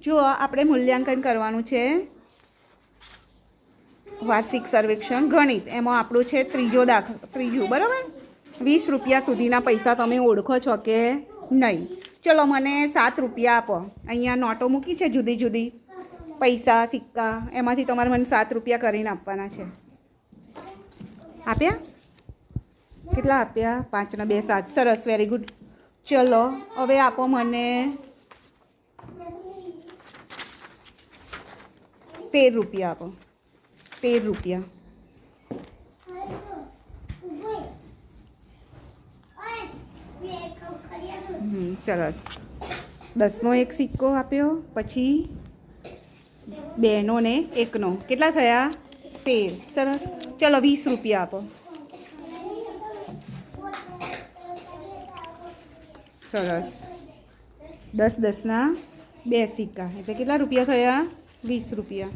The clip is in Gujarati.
જુઓ આપણે મૂલ્યાંકન કરવાનું છે વાર્ષિક સર્વેક્ષણ ગણિત એમાં આપણું છે ત્રીજું બરાબર 20 રૂપિયા સુધીના પૈસા તમે ઓળખો છો કે નહીં? ચલો મને 7 રૂપિયા આપો. અહીંયા નોટો મૂકી છે જુદી જુદી પૈસા સિક્કા, એમાંથી તમારે મને 7 રૂપિયા કરીને આપવાના છે. આપ્યા? કેટલા આપ્યા? 5 ને 2 7. સરસ, વેરી ગુડ. ચલો હવે આપો મને 13 રૂપિયા આપો. 13 રૂપિયા. સરસ. 10નો એક સિક્કો આપ્યો, પછી 2નો ને 1નો. કેટલા થયા? 13. સરસ. ચલો 20 રૂપિયા આપો. સરસ. 10 10ના 2 સિક્કા એટલે કેટલા રૂપિયા થયા? 20 રૂપિયા.